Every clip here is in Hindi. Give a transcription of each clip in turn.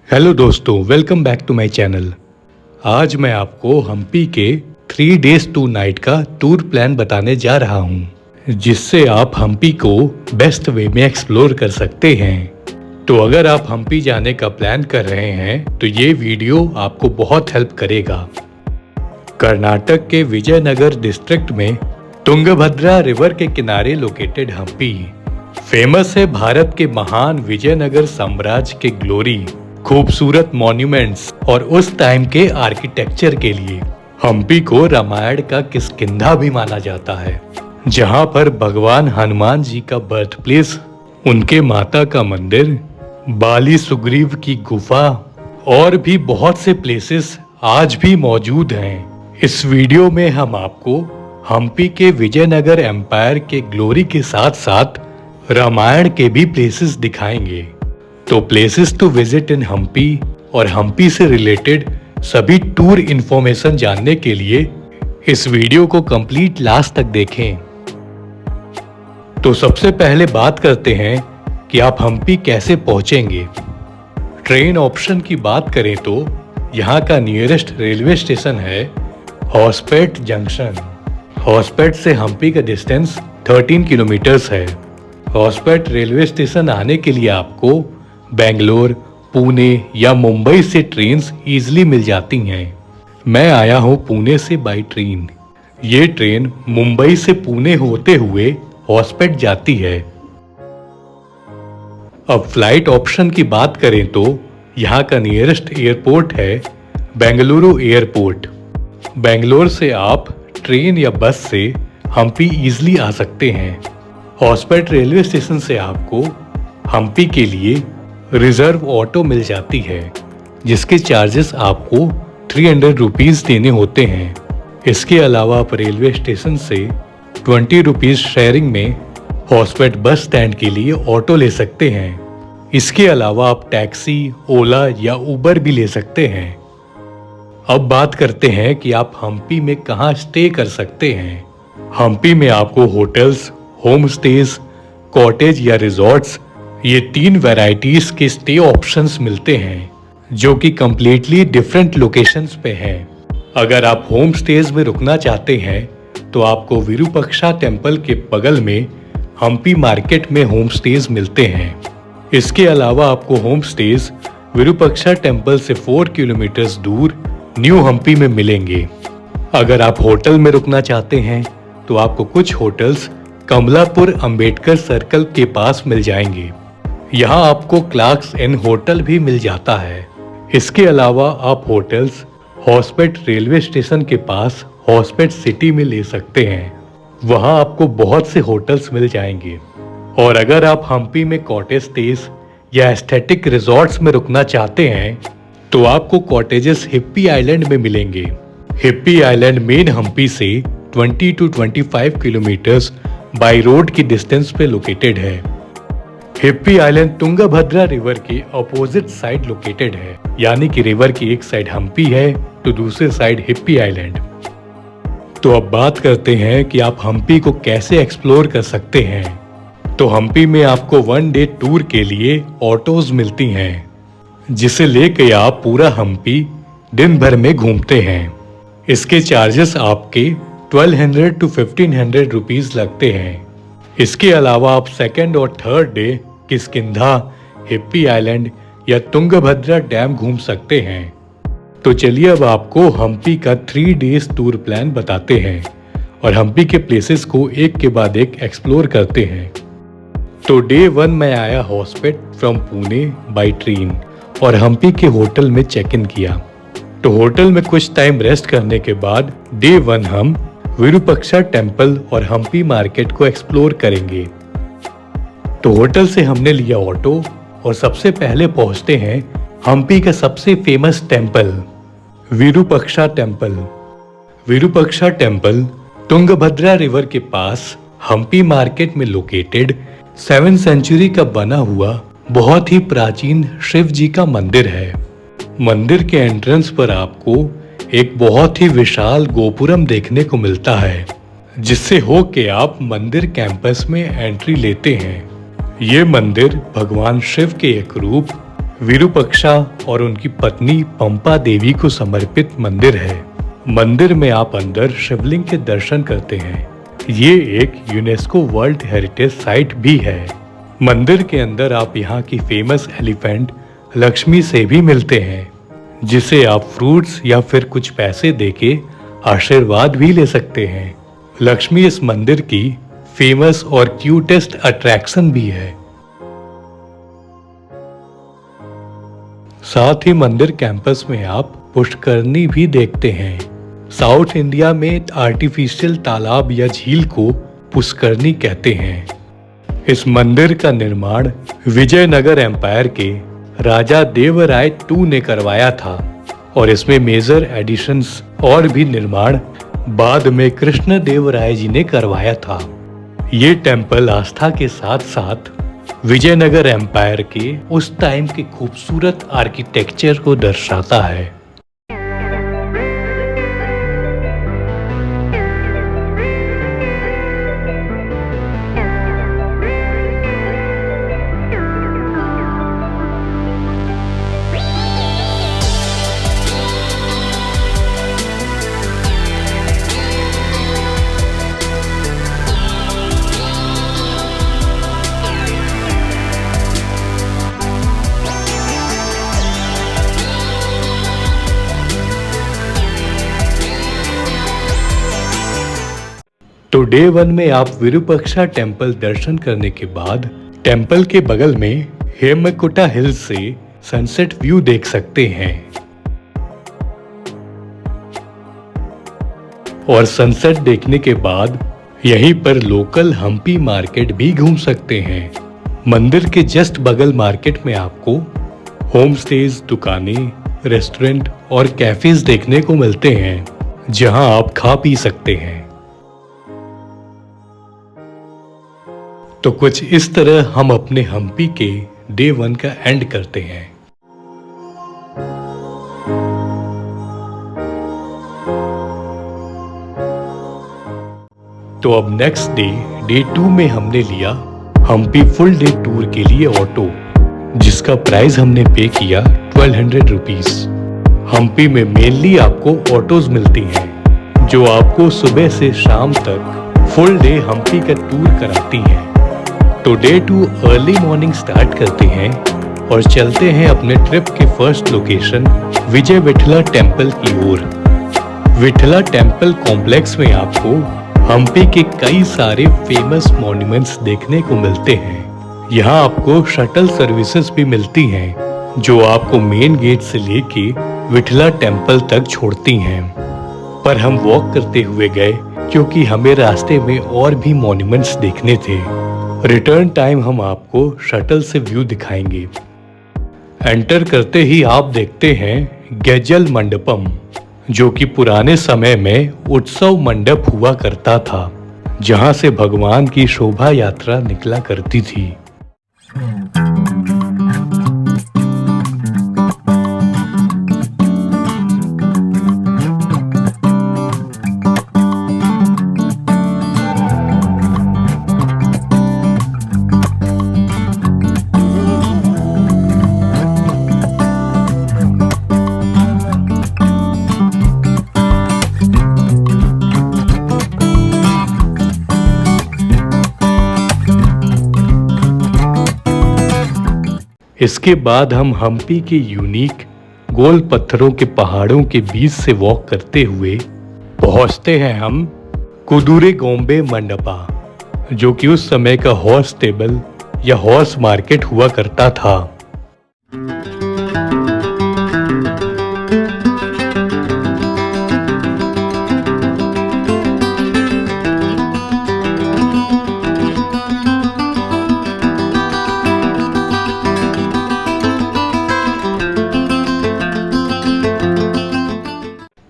हेलो दोस्तों, welcome back to my channel. आज मैं आपको हम्पी के 3 डेज 2 नाइट का टूर प्लान बताने जा रहा हूँ, जिससे आप हम्पी को बेस्ट वे में एक्सप्लोर कर सकते हैं। तो अगर आप हम्पी जाने का प्लान कर रहे हैं तो ये वीडियो आपको बहुत हेल्प करेगा। कर्नाटक के विजयनगर डिस्ट्रिक्ट में तुंगभद्रा रिवर के किनारे लोकेटेड हम्पी फेमस है भारत के महान विजयनगर साम्राज्य के ग्लोरी, खूबसूरत मॉन्यूमेंट्स और उस टाइम के आर्किटेक्चर के लिए। हम्पी को रामायण का किष्किंधा भी माना जाता है, जहां पर भगवान हनुमान जी का बर्थ प्लेस, उनके माता का मंदिर, बाली सुग्रीव की गुफा और भी बहुत से प्लेसेस आज भी मौजूद हैं। इस वीडियो में हम आपको हम्पी के विजयनगर एम्पायर के ग्लोरी के साथ साथ रामायण के भी प्लेसेस दिखाएंगे। तो places to visit in Hampi और हम्पी से रिलेटेड सभी टूर इंफॉर्मेशन जानने के लिए इस वीडियो को कंप्लीट लास्ट तक देखें। तो सबसे पहले बात करते हैं कि आप हम्पी कैसे पहुंचेंगे। ट्रेन ऑप्शन की बात करें तो यहाँ का नियरेस्ट रेलवे स्टेशन है होसपेट जंक्शन। होसपेट से हम्पी का डिस्टेंस 13 किलोमीटर्स है। होसपेट रेलवे स्टेशन आने के लिए आपको बेंगलोर, पुणे या मुंबई से ट्रेन्स इजीली मिल जाती हैं। मैं आया हूँ पुणे से बाई ट्रेन। ये ट्रेन मुंबई से पुणे होते हुए होसपेट जाती है। अब फ्लाइट ऑप्शन की बात करें तो यहाँ का नियरेस्ट एयरपोर्ट है बेंगलुरु एयरपोर्ट। बेंगलोर से आप ट्रेन या बस से हम्पी इजीली आ सकते हैं। होसपेट रेलवे स्टेशन से आपको हम्पी के लिए रिजर्व ऑटो मिल जाती है, जिसके चार्जेस आपको 300 रुपीज़ देने होते हैं। इसके अलावा आप रेलवे स्टेशन से 20 रुपीज़ शेयरिंग में होसपेट बस स्टैंड के लिए ऑटो ले सकते हैं। इसके अलावा आप टैक्सी, ओला या उबर भी ले सकते हैं। अब बात करते हैं कि आप हम्पी में कहाँ स्टे कर सकते हैं। हम्पी में आपको होटल्स, होम स्टेज, कॉटेज या रिजॉर्ट्स, ये 3 वैरायटीज के स्टे ऑप्शंस मिलते हैं, जो कि कम्प्लीटली डिफरेंट लोकेशंस पे हैं। अगर आप होम स्टेज में रुकना चाहते हैं तो आपको विरूपाक्षा टेम्पल के बगल में हम्पी मार्केट में होम स्टेज मिलते हैं। इसके अलावा आपको होम स्टेज विरूपाक्षा टेम्पल से 4 किलोमीटर्स दूर न्यू हम्पी में मिलेंगे। अगर आप होटल में रुकना चाहते हैं तो आपको कुछ होटल्स कमलापुर अंबेडकर सर्कल के पास मिल जाएंगे। यहाँ आपको क्लार्क्स इन होटल भी मिल जाता है। इसके अलावा आप होटल्स होसपेट रेलवे स्टेशन के पास होसपेट सिटी में ले सकते हैं। वहाँ आपको बहुत से होटल्स मिल जाएंगे। और अगर आप हम्पी में कॉटेज स्टेज या एस्थेटिक रिजॉर्ट्स में रुकना चाहते हैं तो आपको कॉटेजेस हिप्पी आइलैंड में मिलेंगे। हिप्पी आइलैंड मेन हम्पी से 20 to 25 किलोमीटर्स बाई रोड की डिस्टेंस पे लोकेटेड है। हिप्पी आइलैंड तुंगभद्रा रिवर के अपोजिट साइड लोकेटेड है, यानी कि रिवर की एक साइड हम्पी है तो दूसरे साइड हिप्पी आइलैंड। तो अब बात करते हैं कि आप हम्पी को कैसे एक्सप्लोर कर सकते हैं। तो हम्पी में आपको 1 डे टूर के लिए ऑटोज मिलती हैं, जिसे लेके आप पूरा हम्पी दिन भर में घूमते हैं। इसके चार्जेस आपके 1200 to 1500 रुपीज लगते हैं। इसके अलावा आप 2nd और 3rd day Kishkindha, hippie island या तुंगभद्रा डैम घूम सकते हैं। तो चलिए अब आपको हम्पी का 3 डेज टूर प्लान बताते हैं और हम्पी के प्लेसेस को एक के बाद एक एक्सप्लोर करते हैं। तो डे 1 में आया Hospet from Pune by train और हम्पी के होटल में चेक इन किया। तो होटल में कुछ टाइम रेस्ट करने के बाद डे 1 हम विरूपाक्षा टेम्पल और हम्पी मार्केट को एक्सप्लोर करेंगे। तो होटल से हमने लिया ऑटो और सबसे पहले पहुंचते हैं हम्पी का सबसे famous temple Virupaksha temple. Virupaksha temple Tungabhadra river के पास हम्पी मार्केट में लोकेटेड 7th सेंचुरी का बना हुआ बहुत ही प्राचीन शिव जी का मंदिर है। मंदिर के एंट्रेंस पर आपको एक बहुत ही विशाल गोपुरम देखने को मिलता है, जिससे होके आप मंदिर कैंपस में एंट्री लेते हैं। ये मंदिर भगवान शिव के एक रूप विरूपाक्षा और उनकी पत्नी पंपा देवी को समर्पित मंदिर है। मंदिर में आप अंदर शिवलिंग के दर्शन करते हैं। ये एक यूनेस्को वर्ल्ड हेरिटेज साइट भी है। मंदिर के अंदर आप यहाँ की फेमस एलिफेंट लक्ष्मी से भी मिलते हैं, जिसे आप फ्रूट्स या फिर कुछ पैसे देके आशीर्वाद भी ले सकते हैं। लक्ष्मी इस मंदिर की फेमस और क्यूटेस्ट अट्रैक्शन भी है। साथ ही मंदिर कैंपस में आप पुष्करनी भी देखते हैं। साउथ इंडिया में आर्टिफिशियल तालाब या झील को पुष्करनी कहते हैं। इस मंदिर का निर्माण विजयनगर एम्पायर के राजा देवराय II ने करवाया था और इसमें मेजर एडिशंस और भी निर्माण बाद में कृष्ण देव राय जी ने करवाया था। ये टेम्पल आस्था के साथ साथ विजयनगर एम्पायर के उस टाइम के खूबसूरत आर्किटेक्चर को दर्शाता है। तो डे 1 में आप विरूपाक्षा टेम्पल दर्शन करने के बाद टेम्पल के बगल में हेमकुटा हिल से सनसेट व्यू देख सकते हैं और सनसेट देखने के बाद यहीं पर लोकल हम्पी मार्केट भी घूम सकते हैं। मंदिर के जस्ट बगल मार्केट में आपको होम स्टेज, दुकानें, रेस्टोरेंट और कैफेज देखने को मिलते हैं, जहां आप खा पी सकते हैं। तो कुछ इस तरह हम अपने हम्पी के डे 1 का एंड करते हैं। तो अब नेक्स्ट डे 2 में हमने लिया हम्पी फुल डे टूर के लिए ऑटो, जिसका प्राइस हमने पे किया 1200 रुपीज। हम्पी में मेनली आपको ऑटोज मिलती हैं जो आपको सुबह से शाम तक फुल डे हम्पी का टूर कराती हैं। तो डे 2 अर्ली मॉर्निंग स्टार्ट करते हैं और चलते हैं अपने ट्रिप के फर्स्ट लोकेशन विजय विठला टेम्पल की ओर। विठला टेम्पल कॉम्प्लेक्स में आपको हम्पी के कई सारे फेमस मॉन्यूमेंट्स देखने को मिलते हैं। यहाँ आपको शटल सर्विसेज भी मिलती हैं जो आपको मेन गेट से लेके विठला टेम्पल तक छोड़ती हैं। पर हम वॉक करते हुए गए क्योंकि हमें रास्ते में और भी मॉन्यूमेंट्स देखने थे। रिटर्न टाइम हम आपको शटल से व्यू दिखाएंगे। एंटर करते ही आप देखते हैं गैजल मंडपम, जो कि पुराने समय में उत्सव मंडप हुआ करता था, जहां से भगवान की शोभा यात्रा निकला करती थी। इसके बाद हम हम्पी के यूनिक गोल पत्थरों के पहाड़ों के बीच से वॉक करते हुए पहुंचते हैं हम कुदुरे गोम्बे मंडपा, जो कि उस समय का हॉर्स स्टेबल या हॉर्स मार्केट हुआ करता था।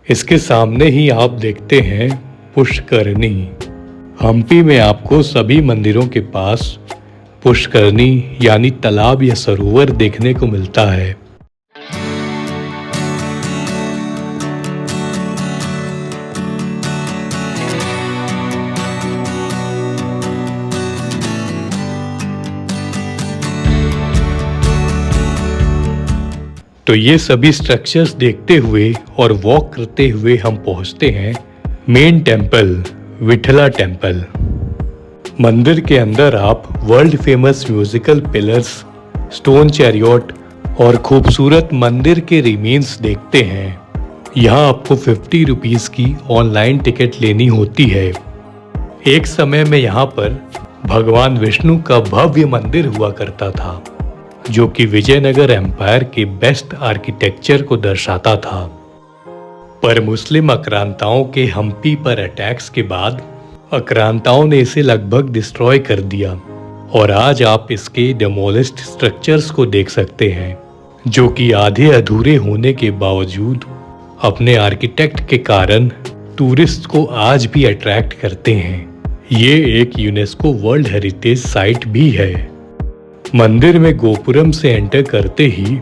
इसके सामने ही आप देखते हैं पुष्करनी। हम्पी में आपको सभी मंदिरों के पास पुष्करनी यानी तालाब या सरोवर देखने को मिलता है। तो ये सभी स्ट्रक्चर्स देखते हुए और वॉक करते हुए हम पहुंचते हैं मेन टेम्पल, विठला टेम्पल। मंदिर के अंदर आप world famous musical pillars, stone chariot और खूबसूरत मंदिर के रिमेन्स देखते हैं। यहाँ आपको 50 रुपीज़ की ऑनलाइन टिकट लेनी होती है। एक समय में यहाँ पर भगवान विष्णु का भव्य मंदिर हुआ करता था, जो कि विजयनगर एम्पायर के बेस्ट आर्किटेक्चर को दर्शाता था। पर मुस्लिम आक्रांताओं के हम्पी पर अटैक्स के बाद आक्रांताओं ने इसे लगभग डिस्ट्रॉय कर दिया और आज आप इसके डेमोलिश्ड स्ट्रक्चर्स को देख सकते हैं, जो कि आधे अधूरे होने के बावजूद अपने आर्किटेक्ट के कारण टूरिस्ट को आज भी अट्रैक्ट करते हैं। ये एक यूनेस्को वर्ल्ड हेरिटेज साइट भी है। मंदिर में गोपुरम से एंटर करते ही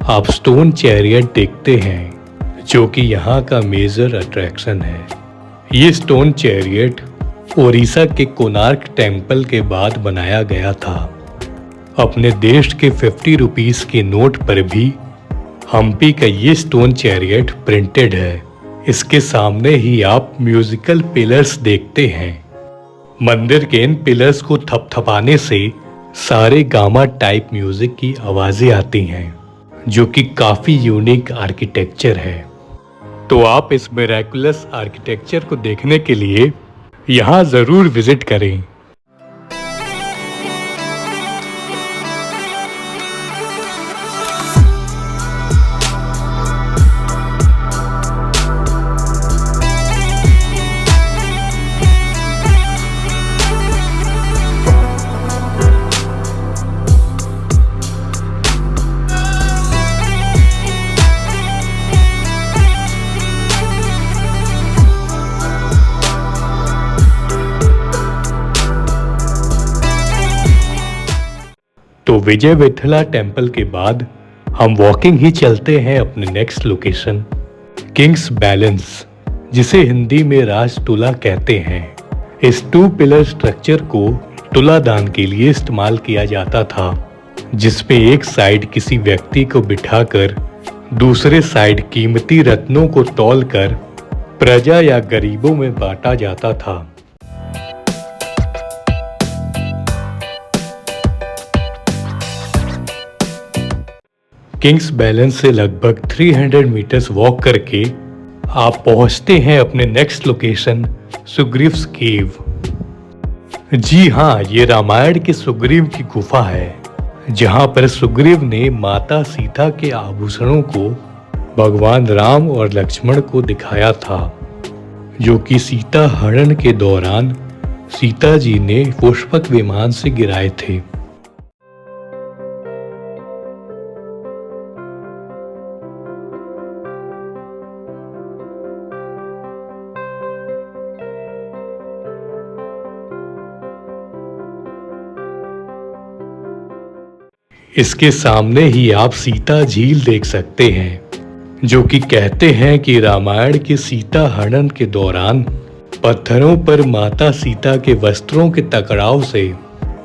आप स्टोन चैरियट देखते हैं, जो कि यहाँ का मेजर अट्रैक्शन है। ये स्टोन चैरियट ओडिशा के कोणार्क टेम्पल के बाद बनाया गया था। अपने देश के 50 रुपीस के नोट पर भी हम्पी का ये स्टोन चैरियट प्रिंटेड है। इसके सामने ही आप म्यूजिकल पिलर्स देखते हैं। मंदिर के इन पिलर्स को थपथपाने से सारे गामा टाइप म्यूजिक की आवाजें आती हैं, जो कि काफी यूनिक आर्किटेक्चर है। तो आप इस मिरेकुलस आर्किटेक्चर को देखने के लिए यहाँ जरूर विजिट करें। तो विजय विठला टेम्पल के बाद हम वॉकिंग ही चलते हैं अपने नेक्स्ट लोकेशन, किंग्स बैलेंस, जिसे हिंदी में राज तुला कहते हैं। इस 2 पिलर स्ट्रक्चर को तुला दान के लिए इस्तेमाल किया जाता था, जिसपे एक साइड किसी व्यक्ति को बिठाकर दूसरे साइड कीमती रत्नों को तौलकर प्रजा या गरीबों में बांटा जाता था। किंग्स बैलेंस से लगभग 300 मीटर्स वॉक करके आप पहुंचते हैं अपने नेक्स्ट लोकेशन, सुग्रीव्स केव। जी हाँ, ये रामायण के सुग्रीव की गुफा है, जहां पर सुग्रीव ने माता सीता के आभूषणों को भगवान राम और लक्ष्मण को दिखाया था, जो कि सीता हरण के दौरान सीता जी ने पुष्पक विमान से गिराए थे। इसके सामने ही आप सीता झील देख सकते हैं, जो कि कहते हैं कि रामायण के सीता हनन के दौरान पत्थरों पर माता सीता के वस्त्रों के टकराव से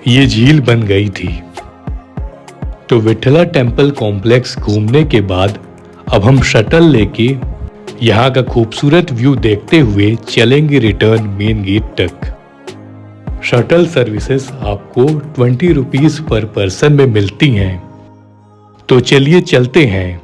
ये झील बन गई थी। तो विठला टेम्पल कॉम्प्लेक्स घूमने के बाद अब हम शटल लेके यहाँ का खूबसूरत व्यू देखते हुए चलेंगे रिटर्न मेन गेट तक। शटल सर्विसेज आपको 20 रुपीस पर पर्सन में मिलती हैं। तो चलिए चलते हैं।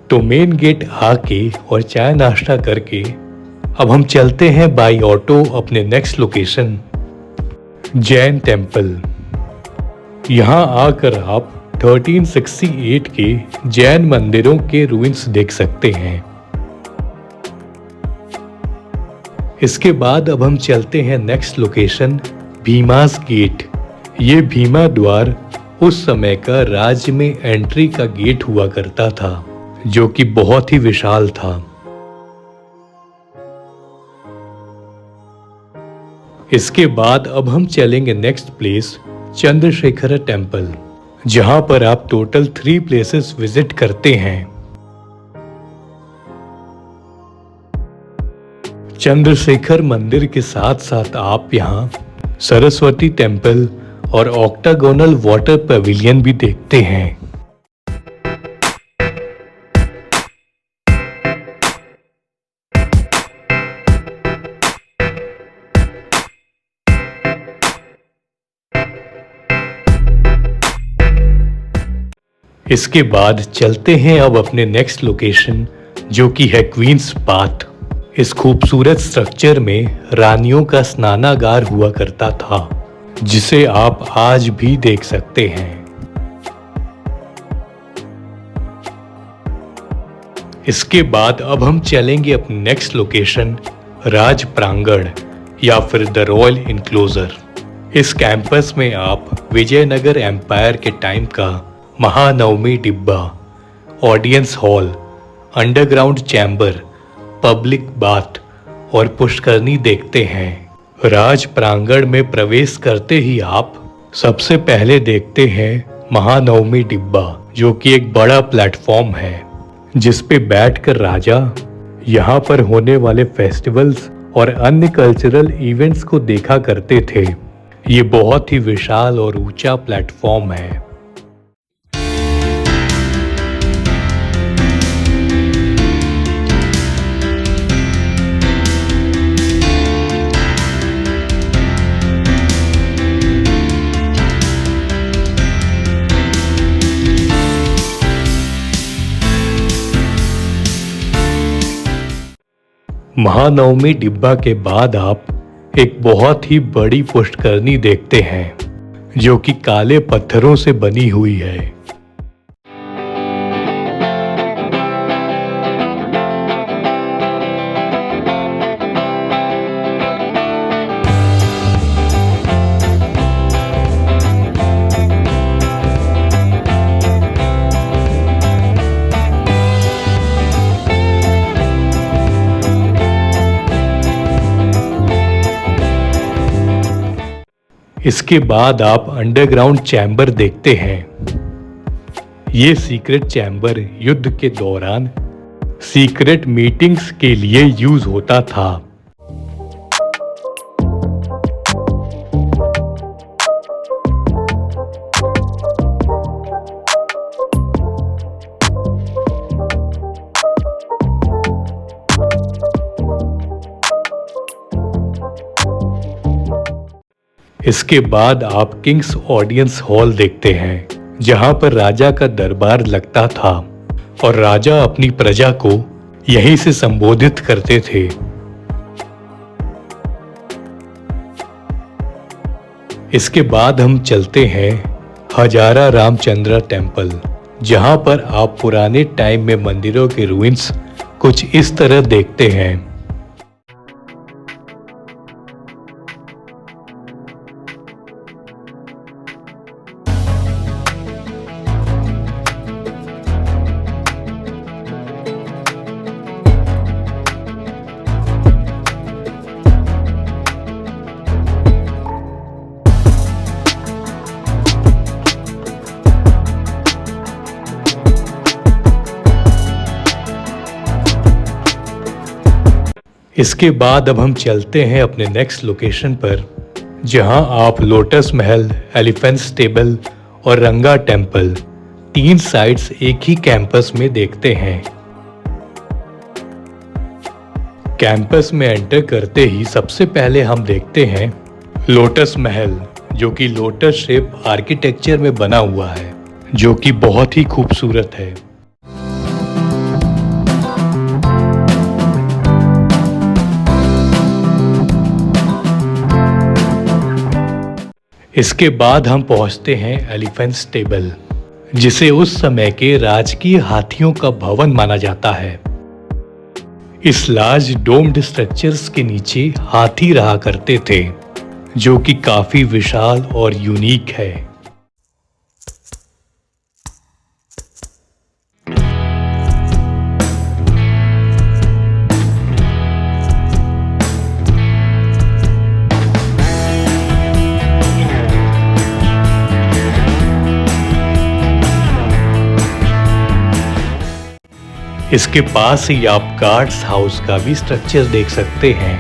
तो मेन गेट आके और चाय नाश्ता करके अब हम चलते हैं बाई ऑटो अपने नेक्स्ट लोकेशन, जैन टेम्पल। यहाँ आकर आप 1368 के जैन मंदिरों के रूइंस देख सकते हैं। इसके बाद अब हम चलते हैं नेक्स्ट लोकेशन, भीमास गेट। ये भीमा द्वार उस समय का राज्य में एंट्री का गेट हुआ करता था, जो कि बहुत ही विशाल था। इसके बाद अब हम चलेंगे नेक्स्ट प्लेस, चंद्रशेखर टेम्पल, जहां पर आप टोटल 3 प्लेसेस विजिट करते हैं। चंद्रशेखर मंदिर के साथ साथ आप यहां सरस्वती टेम्पल और ऑक्टागोनल वाटर पवेलियन भी देखते हैं। इसके बाद चलते हैं अब अपने नेक्स्ट लोकेशन, जो कि है क्वींस बाथ। इस खूबसूरत स्ट्रक्चर में रानियों का स्नानागार हुआ करता था, जिसे आप आज भी देख सकते हैं। इसके बाद अब हम चलेंगे अपनी नेक्स्ट लोकेशन, राज प्रांगण या फिर द रॉयल इनक्लोजर। इस कैंपस में आप विजयनगर एम्पायर के टाइम का महानवमी डिब्बा, audience hall, underground chamber, public bath और पुष्करनी देखते हैं। राज प्रांगण में प्रवेश करते ही आप सबसे पहले देखते हैं महानवमी डिब्बा, जो कि एक बड़ा प्लेटफॉर्म है जिस पे बैठकर राजा यहाँ पर होने वाले फेस्टिवल्स और अन्य कल्चरल इवेंट्स को देखा करते थे। ये बहुत ही विशाल और ऊंचा प्लेटफॉर्म है। महानवमी डिब्बा के बाद आप एक बहुत ही बड़ी पुष्करनी देखते हैं, जो कि काले पत्थरों से बनी हुई है। इसके बाद आप अंडरग्राउंड चैम्बर देखते हैं। ये सीक्रेट चैम्बर युद्ध के दौरान सीक्रेट मीटिंग्स के लिए यूज होता था। इसके बाद आप किंग्स ऑडियंस हॉल देखते हैं, जहां पर राजा का दरबार लगता था और राजा अपनी प्रजा को यहीं से संबोधित करते थे। इसके बाद हम चलते हैं हजारा रामचंद्र टेम्पल, जहां पर आप पुराने टाइम में मंदिरों के रुइंस कुछ इस तरह देखते हैं। इसके बाद अब हम चलते हैं अपने नेक्स्ट लोकेशन पर, जहां आप लोटस महल, एलिफेंट स्टेबल और रंगा टेम्पल 3 साइट्स एक ही कैंपस में देखते हैं। कैंपस में एंटर करते ही सबसे पहले हम देखते हैं लोटस महल, जो कि लोटस शेप आर्किटेक्चर में बना हुआ है, जो कि बहुत ही खूबसूरत है। इसके बाद हम पहुंचते हैं एलिफेंट स्टेबल, जिसे उस समय के राजकीय हाथियों का भवन माना जाता है। इस लार्ज डोम्ड स्ट्रक्चर्स के नीचे हाथी रहा करते थे, जो कि काफी विशाल और यूनिक है। इसके पास ही आप गार्ड्स हाउस का भी स्ट्रक्चर देख सकते हैं।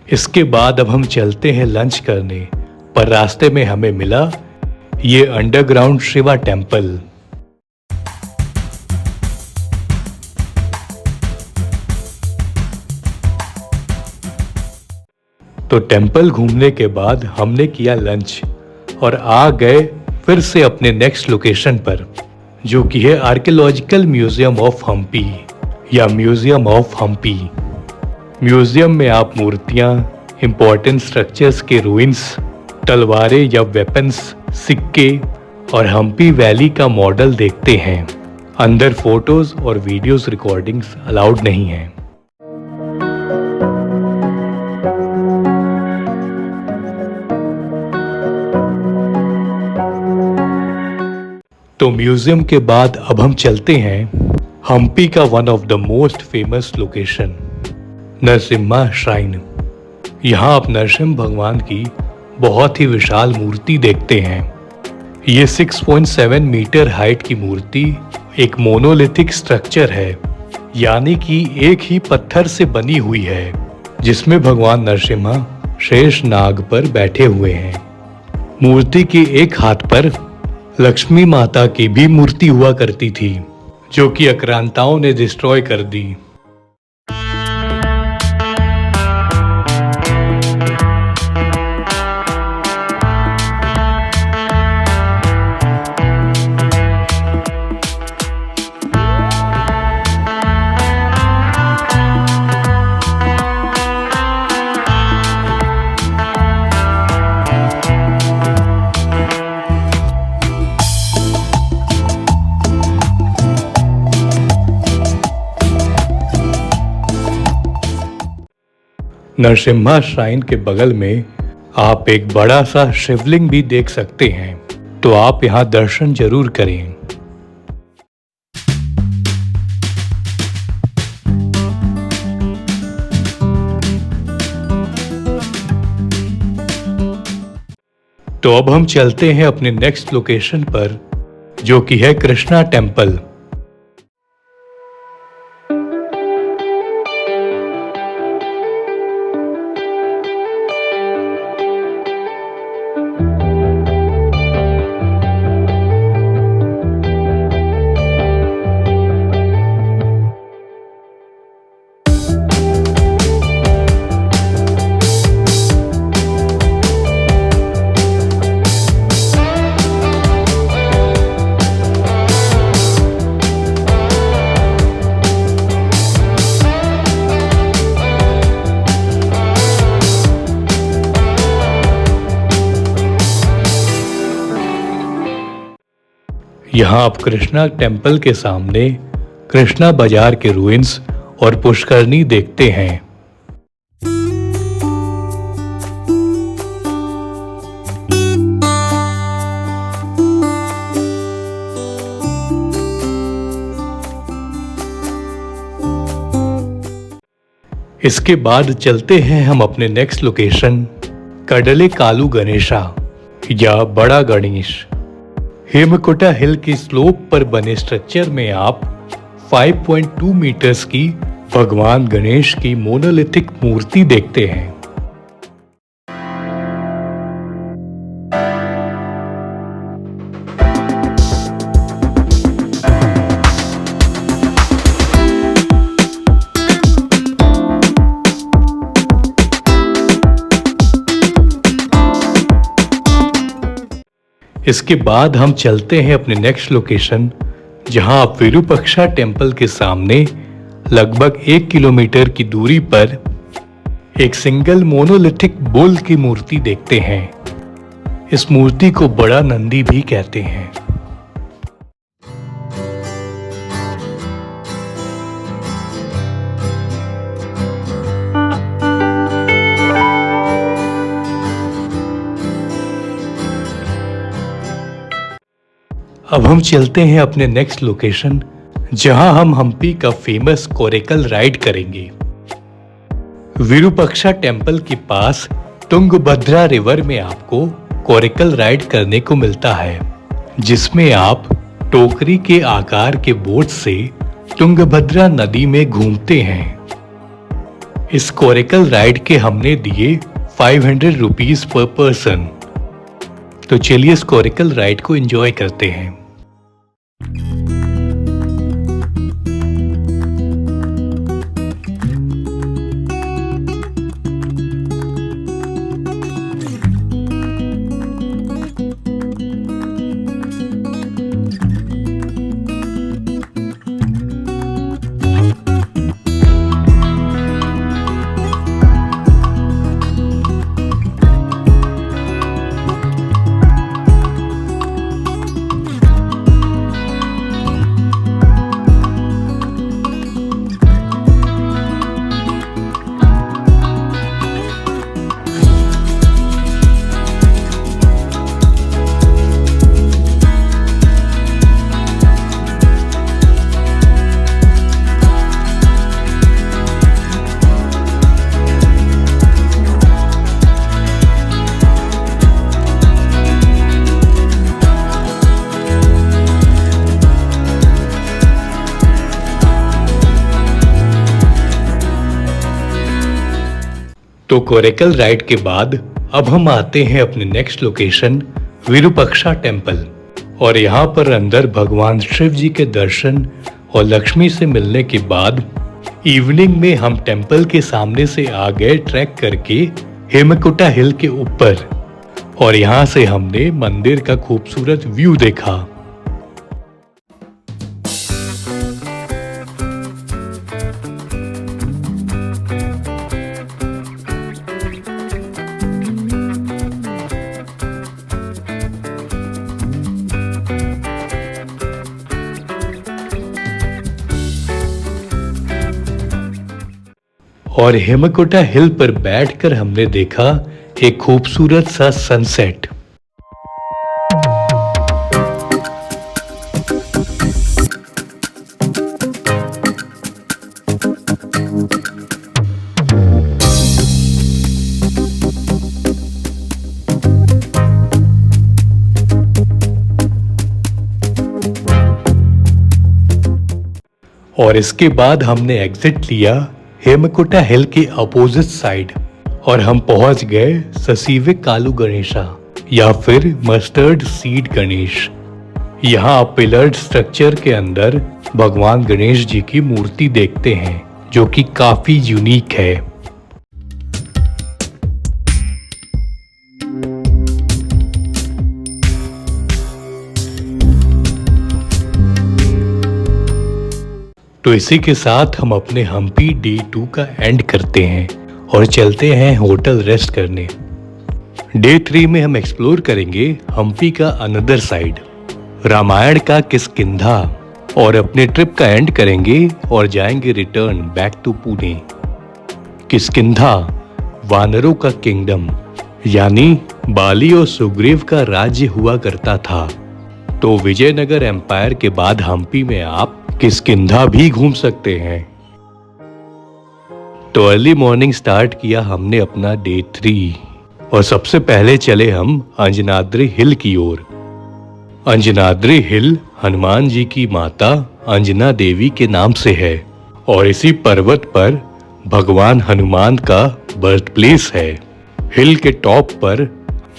इसके बाद अब हम चलते हैं लंच करने, पर रास्ते में हमें मिला ये अंडरग्राउंड शिवा टेम्पल। तो टेम्पल घूमने के बाद हमने किया लंच और आ गए फिर से अपने नेक्स्ट लोकेशन पर, जो कि है आर्कियोलॉजिकल म्यूजियम ऑफ हम्पी या म्यूजियम ऑफ हम्पी। म्यूजियम में आप मूर्तियां, इंपॉर्टेंट स्ट्रक्चर्स के रूइंस, तलवारें या वेपन्स, सिक्के और हम्पी वैली का मॉडल देखते हैं। अंदर फोटोज और वीडियोस रिकॉर्डिंग्स अलाउड नहीं हैं। तो म्यूजियम के बाद अब हम चलते हैं हम्पी का one of the most famous location, Narasimha shrine. यहाँ आप नरसिम्हा भगवान की बहुत ही विशाल मूर्ति देखते हैं। ये 6.7 मीटर हाइट की मूर्ति एक मोनोलिथिक स्ट्रक्चर है, यानी कि एक ही पत्थर से बनी हुई है, जिसमें भगवान नरसिम्हा शेष नाग पर बैठे हुए हैं। मूर्ति के एक हाथ पर लक्ष्मी माता की भी मूर्ति हुआ करती थी, जो कि आक्रांताओं ने डिस्ट्रॉय कर दी। नरसिम्हा श्राइन के बगल में आप एक बड़ा सा शिवलिंग भी देख सकते हैं, तो आप यहां दर्शन जरूर करें। तो अब हम चलते हैं अपने नेक्स्ट लोकेशन पर, जो कि है कृष्णा टेम्पल। यहाँ आप कृष्णा टेम्पल के सामने कृष्णा बाजार के रूइंस और पुष्करनी देखते हैं। इसके बाद चलते हैं हम अपने नेक्स्ट लोकेशन कडले कालू गणेशा या बड़ा गणेश। हेमकुटा हिल की स्लोप पर बने स्ट्रक्चर में आप 5.2 मीटर्स की भगवान गणेश की मोनोलिथिक मूर्ति देखते हैं। इसके बाद हम चलते हैं अपने नेक्स्ट लोकेशन, जहां आप विरूपाक्षा टेम्पल के सामने लगभग 1 किलोमीटर की दूरी पर एक सिंगल मोनोलिथिक बुल की मूर्ति देखते हैं। इस मूर्ति को बड़ा नंदी भी कहते हैं। अब हम चलते हैं अपने नेक्स्ट लोकेशन, जहां हम हम्पी का फेमस कोरेकल राइड करेंगे। विरूपाक्षा टेम्पल के पास तुंगभद्रा रिवर में आपको कोरेकल राइड करने को मिलता है, जिसमें आप टोकरी के आकार के बोट से तुंगभद्रा नदी में घूमते हैं। इस कोरेकल राइड के हमने दिए 500 रुपीज पर पर्सन। तो चलिए इस कोरेकल राइड को एंजॉय करते हैं। तो कोरेकल राइड के बाद अब हम आते हैं अपने नेक्स्ट लोकेशन विरूपाक्षा टेम्पल, और यहाँ पर अंदर भगवान शिव जी के दर्शन और लक्ष्मी से मिलने के बाद इवनिंग में हम टेम्पल के सामने से आ गए ट्रैक करके हेमकुटा हिल के ऊपर, और यहाँ से हमने मंदिर का खूबसूरत व्यू देखा। और हेमकुटा हिल पर बैठकर हमने देखा एक खूबसूरत सा सनसेट। और इसके बाद हमने एग्जिट लिया हेमकुटा हिल के अपोजिट साइड, और हम पहुंच गए ससीवे कालू गणेशा या फिर मस्टर्ड सीड गणेश। यहाँ आप पिलर्ड स्ट्रक्चर के अंदर भगवान गणेश जी की मूर्ति देखते हैं, जो कि काफी यूनिक है। तो इसी के साथ हम अपने हम्पी डे 2 का एंड करते हैं और चलते हैं होटल रेस्ट करने। डे 3 में हम एक्सप्लोर करेंगे हम्पी का अनदर साइड, रामायण का किष्किंधा, और अपने ट्रिप का एंड करेंगे और जाएंगे return back to Pune. Kishkindha वानरों का किंगडम, यानी बाली और सुग्रीव का राज्य हुआ करता था। तो विजयनगर एम्पायर के बाद हम्पी में आप किष्किंधा भी घूम सकते हैं। तो अर्ली मॉर्निंग स्टार्ट किया हमने अपना डे 3, और सबसे पहले चले हम अंजनाद्री हिल की ओर। अंजनाद्री हिल हनुमान जी की माता अंजना देवी के नाम से है, और इसी पर्वत पर भगवान हनुमान का बर्थ प्लेस है। हिल के टॉप पर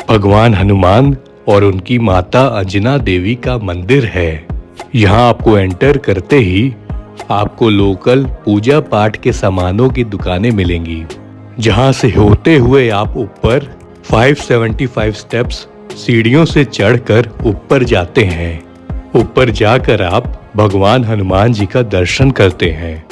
भगवान हनुमान और उनकी माता अंजना देवी का मंदिर है। यहाँ आपको एंटर करते ही आपको लोकल पूजा पाठ के सामानों की दुकानें मिलेंगी, जहाँ से होते हुए आप ऊपर 575 स्टेप्स सीढ़ियों से चढ़कर ऊपर जाते हैं। ऊपर जाकर आप भगवान हनुमान जी का दर्शन करते हैं।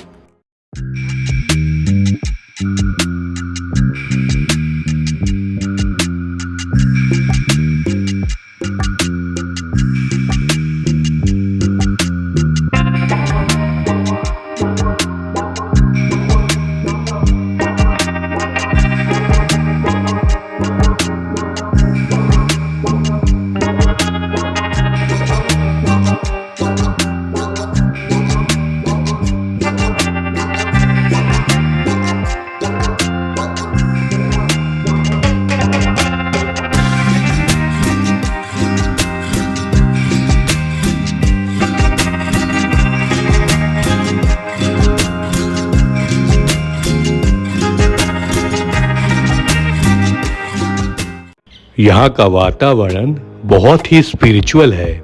यहाँ का वातावरण बहुत ही स्पिरिचुअल है,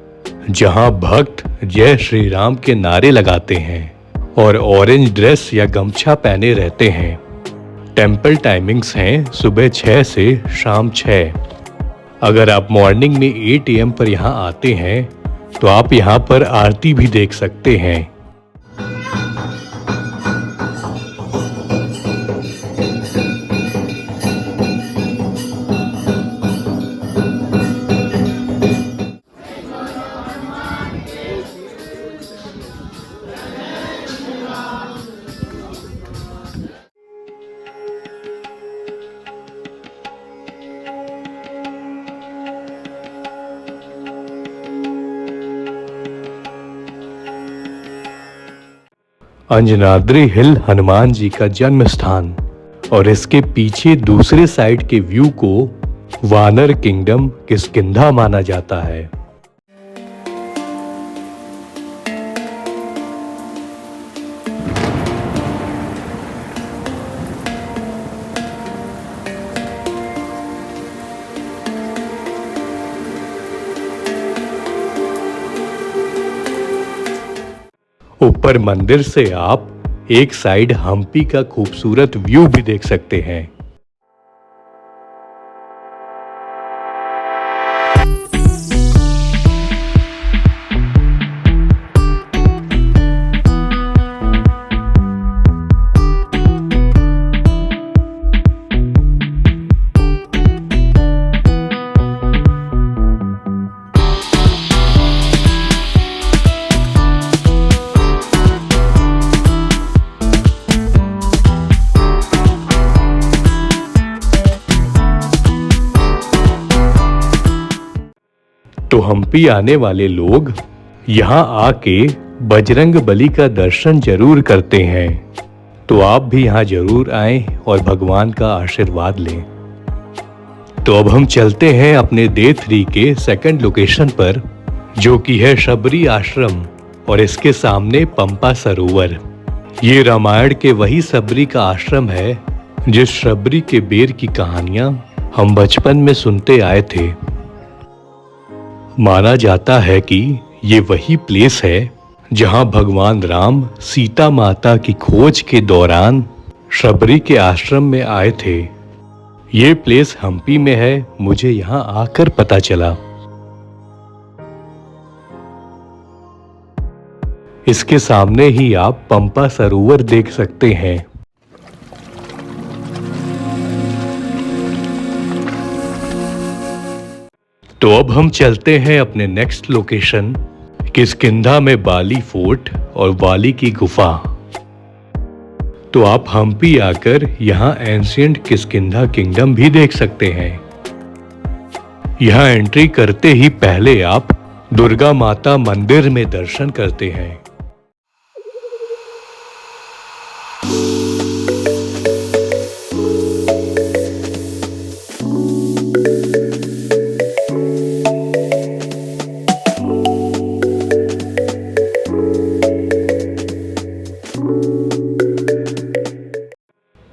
जहाँ भक्त जय श्री राम के नारे लगाते हैं और ऑरेंज ड्रेस या गमछा पहने रहते हैं। टेम्पल टाइमिंग्स हैं सुबह 6 से शाम 6। अगर आप मॉर्निंग में 8 AM पर यहाँ आते हैं तो आप यहाँ पर आरती भी देख सकते हैं। अंजनाद्री हिल हनुमान जी का जन्म स्थान और इसके पीछे दूसरे साइड के व्यू को वानर किंगडम किष्किंधा माना जाता है। ऊपर मंदिर से आप एक साइड हम्पी का खूबसूरत व्यू भी देख सकते हैं। तो हम्पी आने वाले लोग यहाँ आके बजरंग बली का दर्शन जरूर करते हैं। तो आप भी यहाँ जरूर आएं और भगवान का आशीर्वाद लें। तो अब हम चलते हैं अपने डे 3 के सेकंड लोकेशन पर, जो कि है शबरी आश्रम और इसके सामने पंपा सरोवर। ये रामायण के वही शबरी का आश्रम है जिस शबरी के बेर की कहानियां हम बचपन में सुनते आए थे। माना जाता है कि ये वही प्लेस है जहां भगवान राम सीता माता की खोज के दौरान शबरी के आश्रम में आए थे। ये प्लेस हम्पी में है, मुझे यहां आकर पता चला। इसके सामने ही आप पंपा सरोवर देख सकते हैं। तो अब हम चलते हैं अपने नेक्स्ट लोकेशन किष्किंधा में बाली फोर्ट और बाली की गुफा। तो आप हम्पी आकर यहाँ एंशिएंट किष्किंधा किंगडम भी देख सकते हैं। यहाँ एंट्री करते ही पहले आप दुर्गा माता मंदिर में दर्शन करते हैं।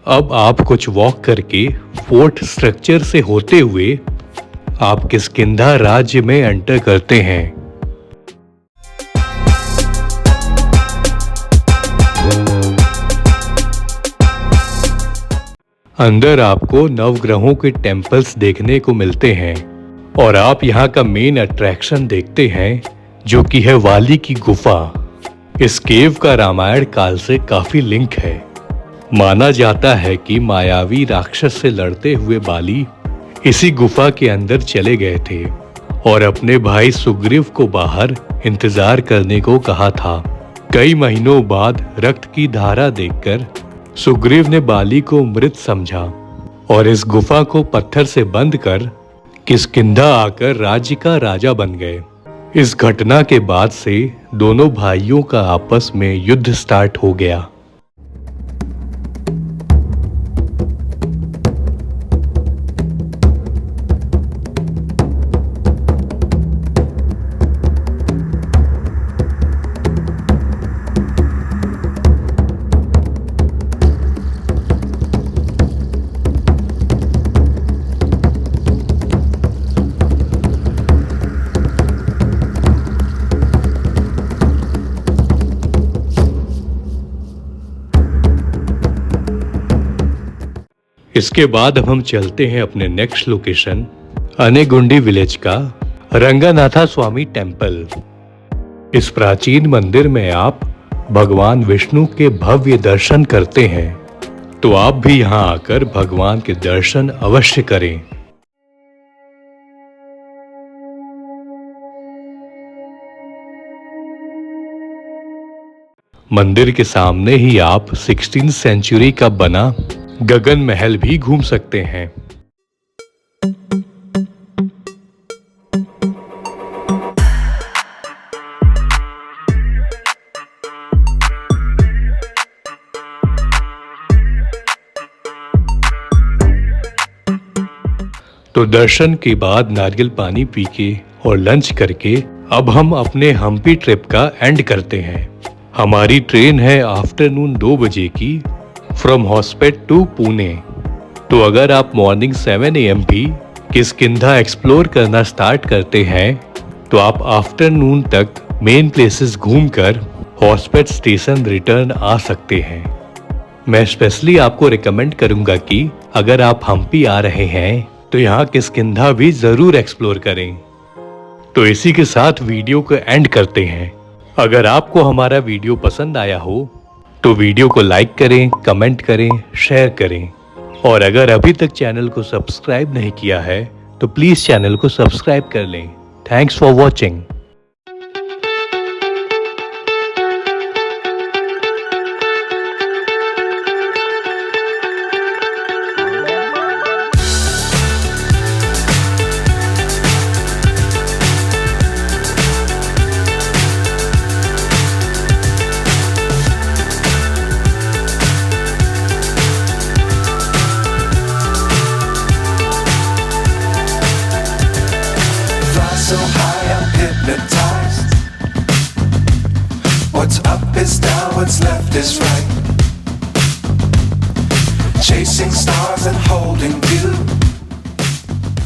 अब आप कुछ वॉक करके फोर्ट स्ट्रक्चर से होते हुए आप किष्किंधा राज्य में एंटर करते हैं। अंदर आपको नवग्रहों के टेम्पल्स देखने को मिलते हैं और आप यहाँ का मेन अट्रैक्शन देखते हैं, जो कि है वाली की गुफा। इस केव का रामायण काल से काफी लिंक है। माना जाता है कि मायावी राक्षस से लड़ते हुए बाली इसी गुफा के अंदर चले गए थे और अपने भाई सुग्रीव को बाहर इंतजार करने को कहा था। कई महीनों बाद रक्त की धारा देखकर सुग्रीव ने बाली को मृत समझा और इस गुफा को पत्थर से बंद कर किष्किंधा आकर राज्य का राजा बन गए। इस घटना के बाद से दोनों भाइयों का आपस में युद्ध स्टार्ट हो गया। इसके बाद अब हम चलते हैं अपने नेक्स्ट लोकेशन अनेगुंडी विलेज का रंगनाथा स्वामी टेम्पल। इस प्राचीन मंदिर में आप भगवान विष्णु के भव्य दर्शन करते हैं, तो आप भी यहां आकर भगवान के दर्शन अवश्य करें। मंदिर के सामने ही आप 16वीं सेंचुरी का बना गगन महल भी घूम सकते हैं। तो दर्शन के बाद नारियल पानी पी के और लंच करके अब हम अपने हम्पी ट्रिप का एंड करते हैं। हमारी ट्रेन है आफ्टरनून 2 बजे की फ्रॉम हॉस्पेट टू पुणे। तो अगर आप मॉर्निंग 7 AM भी किष्किंधा एक्सप्लोर करना स्टार्ट करते हैं तो आप आफ्टरनून तक मेन प्लेसेस घूमकर हॉस्पेट स्टेशन रिटर्न आ सकते हैं। मैं स्पेशली आपको रिकमेंड करूंगा कि अगर आप हम्पी आ रहे हैं तो यहाँ किष्किंधा भी जरूर एक्सप्लोर करें। तो इसी के साथ वीडियो को एंड करते हैं। अगर आपको हमारा वीडियो पसंद आया हो तो वीडियो को लाइक करें, कमेंट करें, शेयर करें और अगर अभी तक चैनल को सब्सक्राइब नहीं किया है तो प्लीज चैनल को सब्सक्राइब कर लें। Thanks for watching. So high I'm hypnotized. What's up is down, what's left is right. Chasing stars and holding you.